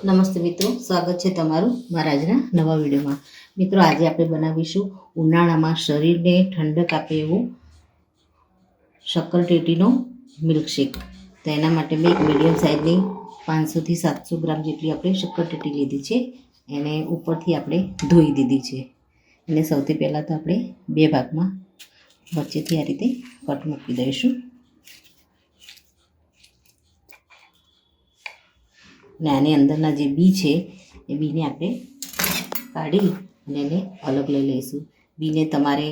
નમસ્તે મિત્રો, સ્વાગત છે તમારું મારા આજના નવા વિડીયોમાં। મિત્રો, આજે આપણે બનાવીશું ઉનાળામાં શરીરને ઠંડક આપે એવું શક્કરટેટીનો મિલ્કશેક। તો એના માટે મેં એક મીડિયમ સાઇઝની 500 થી 700 ગ્રામ જેટલી આપણે શક્કરટેટી લીધી છે। એને ઉપરથી આપણે ધોઈ દીધી છે। એને સૌથી પહેલાં તો આપણે બે ભાગમાં વચ્ચેથી આ રીતે કટ મૂકી દઈશું ને આની અંદરના જે બી છે એ બીને આપણે કાઢી અને એને અલગ લઈ લઈશું। બીને તમારે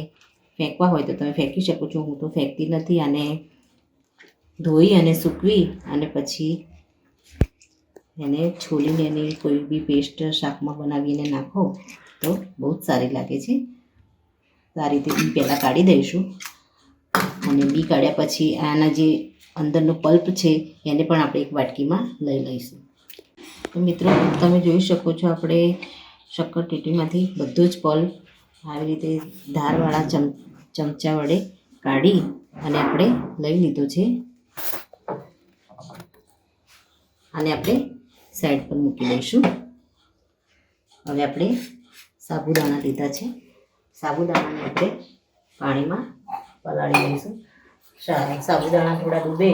ફેંકવા હોય તો તમે ફેંકી શકો છો, હું તો ફેંકતી નથી। આને ધોઈ અને સૂકવી અને પછી એને છોલીને એની કોઈ બી પેસ્ટ શાકમાં બનાવીને નાખો તો બહુ જ સારી લાગે છે। તો આ રીતે બી પહેલાં કાઢી દઈશું અને બી કાઢ્યા પછી આના જે અંદરનો પલ્પ છે એને પણ આપણે એક વાટકીમાં લઈ લઈશું। તો મિત્રો, તમે જોઈ શકો છો આપણે શક્કરટેટીમાંથી બધો જ પલ્પ આવી રીતે ધારવાળા ચમચા વડે કાઢી અને આપણે લઈ લીધો છે। આને આપણે સાઈડ પર મૂકી દઈશું। હવે આપણે સાબુદાણા લીધા છે, સાબુદાણાને આપણે પાણીમાં પલાળી લઈશું। સાબુદાણા થોડા ડૂબે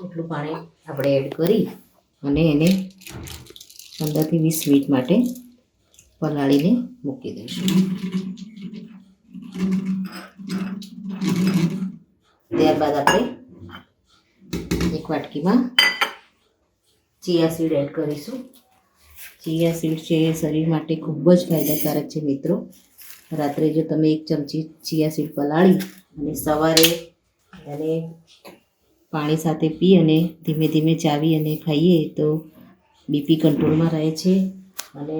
એટલું પાણી આપણે એડ કરી અને એને 15 થી 20 મિનિટ માટે પલાળીને મૂકી દઈશું। ત્યારબાદ આપણે એક વાટકીમાં ચિયા સીડ એડ કરીશું। ચિયા સીડ છે એ શરીર માટે ખૂબ જ ફાયદાકારક છે મિત્રો। રાત્રે જો તમે 1 ચમચી ચિયા સીડ પલાળી અને સવારે એને પાણી સાથે પી અને ધીમે ધીમે ચાવી અને ખાઈએ તો બીપી કંટ્રોલમાં રહે છે અને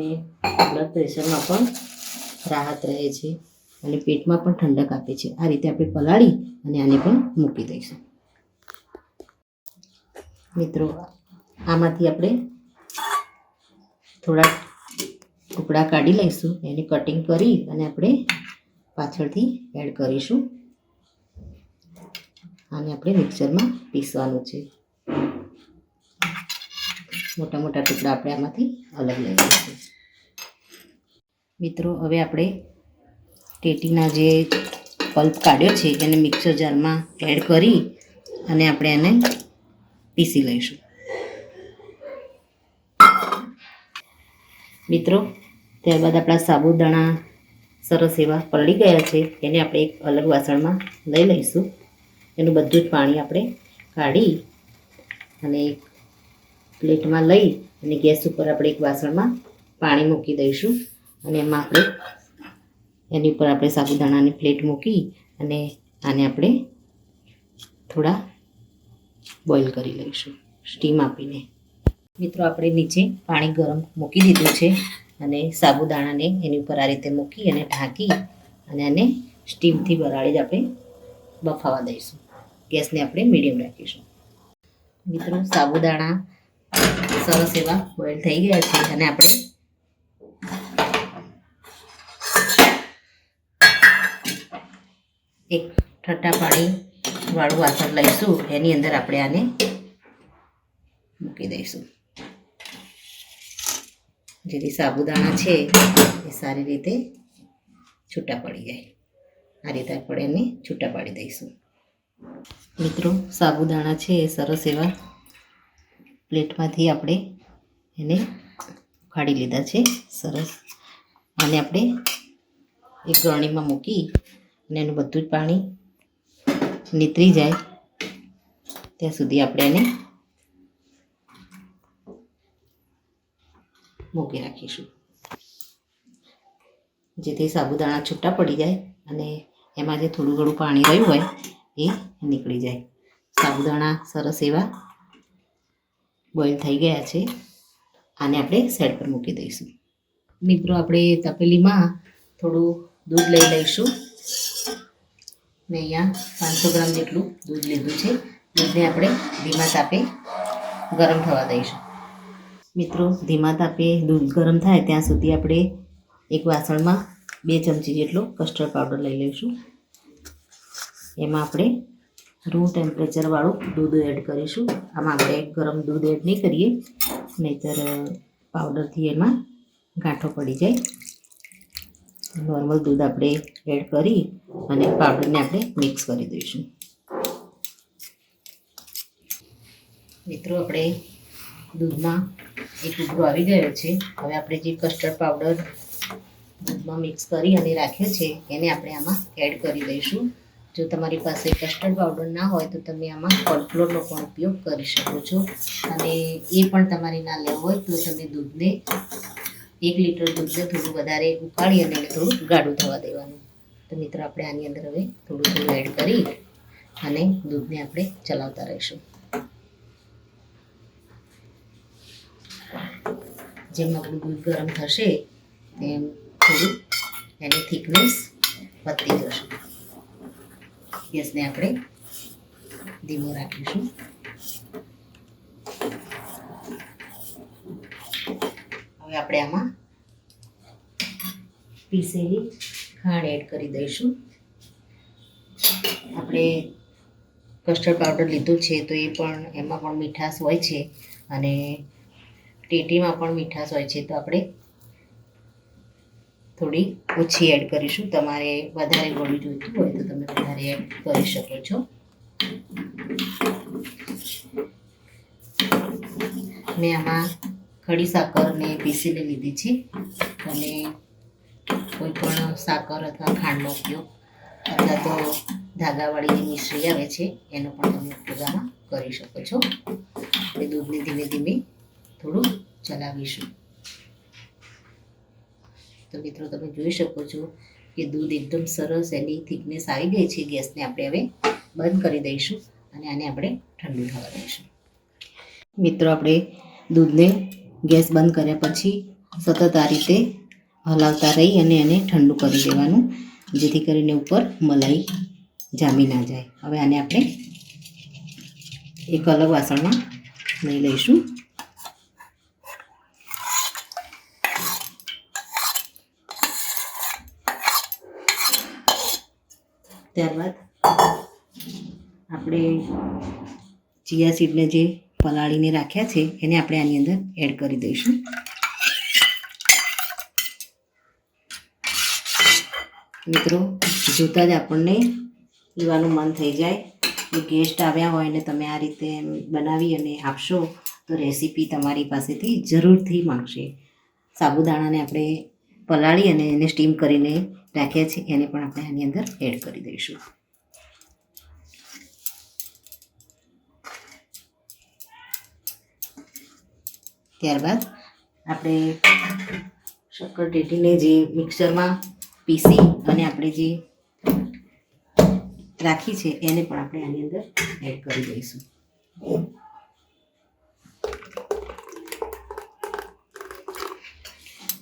બ્લડ પ્રેશરમાં પણ રાહત રહે છે અને પેટમાં પણ ઠંડક આપે છે। આ રીતે આપણે પલાળી અને આને પણ મૂકી દઈશું। મિત્રો, આમાંથી આપણે થોડા ટુકડા કાઢી લઈશું, એને કટિંગ કરી અને આપણે પાછળથી એડ કરીશું। આને આપણે મિક્સરમાં પીસવાનું છે। મોટા મોટા ટુકડા આપણે આમાંથી અલગ લઈ લઈશું। મિત્રો, હવે આપણે ટેટીના જે પલ્પ કાઢ્યો છે એને મિક્સર જારમાં એડ કરી અને આપણે એને પીસી લઈશું। મિત્રો, ત્યારબાદ આપણા સાબુદાણા સરસ એવા પલળી ગયા છે, એને આપણે એક અલગ વાસણમાં લઈ લઈશું। એનું બધું જ પાણી આપણે કાઢી અને એક પ્લેટમાં લઈ અને ગેસ ઉપર આપણે એક વાસણમાં પાણી મૂકી દઈશું અને એમાં આપણે એની ઉપર આપણે સાબુદાણાની પ્લેટ મૂકી અને આને આપણે થોડા બોઇલ કરી લઈશું સ્ટીમ આપીને। મિત્રો, આપણે નીચે પાણી ગરમ મૂકી દીધું છે અને સાબુદાણાને એની ઉપર આ રીતે મૂકી અને ઢાંકી અને આને સ્ટીમથી બરાડી જ આપણે બફાવા દઈશું। ગેસને આપણે મીડિયમ રાખીશું। મિત્રો, સાબુદાણા સરસ એવા બોઇલ થઈ ગયા છે અને આપણે એક ઠટ્ટા પાણી વાળું વાસણ લઈશું, એની અંદર આપણે આને મૂકી દઈશું જેથી સાબુદાણા છે એ સારી રીતે છૂટા પડી જાય। આ રીતે આપણે એને છૂટા પાડી દઈશું। મિત્રો, સાબુદાણા છે એ સરસ એવા પ્લેટમાંથી આપણે એને કાઢી લીધા છે સરસ। આને આપણે એક ગરણીમાં મૂકી અને એનું બધું જ પાણી નીતરી જાય ત્યાં સુધી આપણે એને મૂકી રાખીશું જેથી સાબુદાણા છૂટા પડી જાય અને એમાં જે થોડું ઘણું પાણી રહ્યું હોય એ નીકળી જાય। સાબુદાણા સરસ એવા બોઇલ થઈ ગયા છે। આને આપણે સાઈડ પર મૂકી દઈશું। મિત્રો, આપણે તપેલીમાં થોડું દૂધ લઈ લઈશું। મેં અહીંયા 500 ગ્રામ જેટલું દૂધ લીધું છે। દૂધને આપણે ધીમા તાપે ગરમ થવા દઈશું। મિત્રો, ધીમા તાપે દૂધ ગરમ થાય ત્યાં સુધી આપણે એક વાસણમાં 2 ચમચી જેટલો કસ્ટર્ડ પાવડર લઈ લઈશું। એમાં આપણે રૂમ ટેમ્પરેચરવાળું દૂધ એડ કરીશું। આમાં આપણે ગરમ દૂધ એડ નહીં કરીએ, નહીંતર પાવડરથી એમાં ગાંઠો પડી જાય. નોર્મલ દૂધ આપણે એડ કરી અને પાવડરને આપણે મિક્સ કરી દઈશું. મિત્રો, આપણે દૂધમાં એક ઉભરો આવી ગયો છે. હવે આપણે જે કસ્ટર્ડ પાવડર દૂધમાં મિક્સ કરી અને રાખ્યો છે એને આપણે આમાં એડ કરી દઈશું. જો તમારી પાસે કસ્ટર્ડ પાવડર ના હોય તો તમે આમાં કોર્નફ્લોરનો પણ ઉપયોગ કરી શકો છો. અને એ પણ તમારે ના લેવો હોય તો તમે દૂધને 1 લીટર દૂધને થોડું વધારે ઉકાળી અને એને થોડું ગાઢું થવા દેવાનું. તો મિત્રો, આપણે આની અંદર હવે થોડું એડ કરી અને દૂધને આપણે ચલાવતા રહીશું. જેમ આપણું દૂધ ગરમ થશે તેમ થોડું એની થિકનેસ વધતી જશે. ગેસને આપણે ધીમો રાખીશું. હવે આપણે આમાં પીસેલી ખાંડ એડ કરી દઈશું. આપણે કસ્ટર્ડ પાવડર લીધું છે તો એ પણ એમાં પણ મીઠાશ હોય છે અને ટેટીમાં પણ મીઠાશ હોય છે, તો આપણે થોડી ઓછી એડ કરીશું. તમારે વધારે ગળ્યું જોઈતું હોય તો તમે વધારે એડ કરી શકો છો. મેં આમાં ખડી સાકરને પીસીને લીધી છે. અને કોઈ પણ સાકર અથવા ખાંડનો ઉપયોગ અથવા તો ધાગાવાળી જે મિશ્રી આવે છે એનો પણ તમે ઉપયોગ આમાં કરી શકો છો. આપણે દૂધને ધીમે ધીમે થોડું ચલાવીશું. તો મિત્રો, તમે જોઈ શકો છો કે દૂધ એકદમ સરસ એની થિકનેસ આવી ગઈ છે. ગેસને આપણે હવે બંધ કરી દઈશું અને આને આપણે ઠંડુ થવા દઈશું. મિત્રો, આપણે દૂધને ગેસ બંધ કર્યા પછી સતત આ રીતે હલાવતા રહી અને એને ઠંડુ કરી દેવાનું, જેથી કરીને ઉપર મલાઈ જામી ના જાય. હવે આને આપણે એક અલગ વાસણમાં લઈ લઈશું. ત્યારબાદ આપણે ચિયા સીડને જે પલાળીને રાખ્યા છે એને આપણે આની અંદર એડ કરી દઈશું. મિત્રો, જોતાં જ આપણને પીવાનું મન થઈ જાય. જો ગેસ્ટ આવ્યા હોય ને તમે આ રીતે બનાવી અને આપશો તો રેસીપી તમારી પાસેથી જરૂરથી માંગશે. સાબુદાણાને આપણે પલાળી અને એને સ્ટીમ કરીને રાખ્યા છે એને પણ આપણે આની અંદર એડ કરી દઈશું. ત્યારબાદ આપણે શક્કરટેટીને જે મિક્સરમાં પીસી અને આપણે જે રાખી છે એને પણ આપણે આની અંદર એડ કરી દઈશું.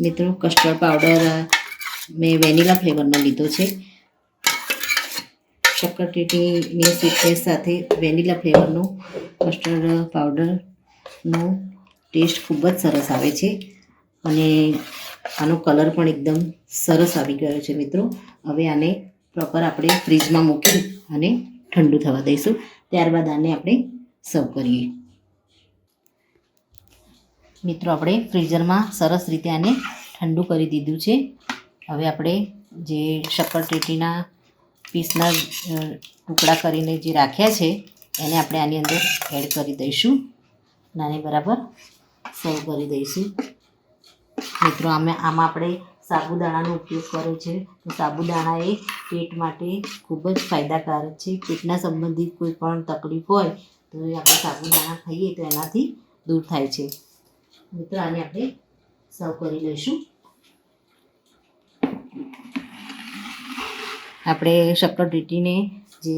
મિત્રો, કસ્ટર્ડ પાવડર મેં વેનીલા ફ્લેવરનો લીધો છે. શક્કરટેટીની સ્વીટનેસ સાથે વેનીલા ફ્લેવરનો કસ્ટર્ડ પાવડરનો ટેસ્ટ ખૂબ જ સરસ આવે છે અને આનો કલર પણ એકદમ સરસ આવી ગયો છે. મિત્રો, હવે આને પ્રોપર આપણે ફ્રીજમાં મૂકી અને ઠંડુ થવા દઈશું. ત્યારબાદ આને આપણે સર્વ કરીએ. મિત્રો, આપણે ફ્રીઝરમાં સરસ રીતે આને ઠંડુ કરી દીધું છે. હવે આપણે જે શક્કરટેટીના પીસના ટુકડા કરીને જે રાખ્યા છે એને આપણે આની અંદર એડ કરી દઈશું. નાને બરાબર સર્વ કરી દઈશું. મિત્રો, આમાં આપણે સાબુદાણાનો ઉપયોગ કર્યો છે. તો સાબુદાણા એ પેટ માટે ખૂબ જ ફાયદાકારક છે. પેટના સંબંધિત કોઈ પણ તકલીફ હોય તો એ આપણે સાબુદાણા ખાઈએ તો એનાથી દૂર થાય છે. મિત્રો, આને આપણે સર્વ કરી લઈશું. આપણે શક્કરટેટીને જે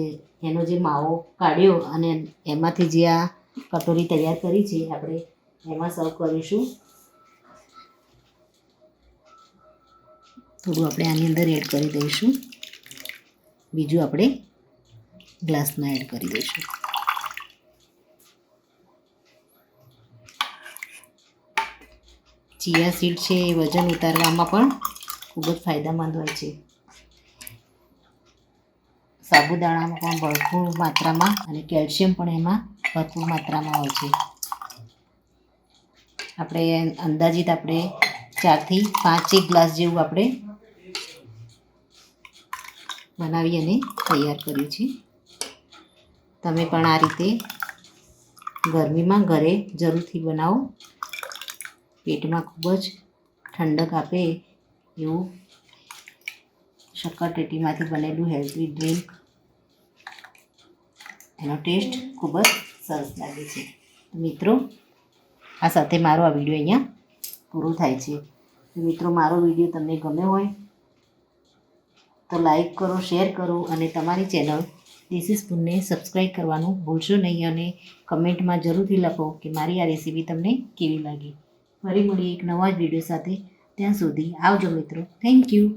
એનો જે માવો કાઢ્યો અને એમાંથી જે આ કટોરી તૈયાર કરી છે આપણે એમાં સર્વ કરીશું. થોડું આપણે આની અંદર એડ કરી દઈશું. બીજું આપણે ગ્લાસમાં એડ કરી દઈશું. ચિયા સીડ છે એ વજન ઉતારવામાં પણ ખૂબ જ ફાયદામંદ હોય છે. સાબુદાણામાં પણ ભરપૂર માત્રામાં અને કેલ્શિયમ પણ એમાં ભરપૂર માત્રામાં હોય છે. આપણે અંદાજિત આપણે 4 થી 5 ગ્લાસ જેવું આપણે બનાવી અને તૈયાર કર્યું છે. તમે પણ આ રીતે ગરમીમાં ઘરે જરૂરથી બનાવો. પેટમાં ખૂબ જ ઠંડક આપે એવું શક્કરટેટીમાંથી બનેલું હેલ્ધી ડ્રિંક. એનો ટેસ્ટ ખૂબ જ સરસ લાગે છે. મિત્રો, આ સાથે મારો આ વિડીયો અહીંયા પૂરો થાય છે. મિત્રો, મારો વિડીયો તમને ગમ્યો હોય તો લાઈક કરો, શેર કરો અને તમારી ચેનલ દેશી સ્પૂનને સબસ્ક્રાઈબ કરવાનું ભૂલશો નહીં. અને કમેન્ટમાં જરૂરથી લખો કે મારી આ રેસીપી તમને કેવી લાગી. ફરી મળીએ એક નવા જ વિડીયો સાથે. ત્યાં સુધી આવજો મિત્રો. Thank you.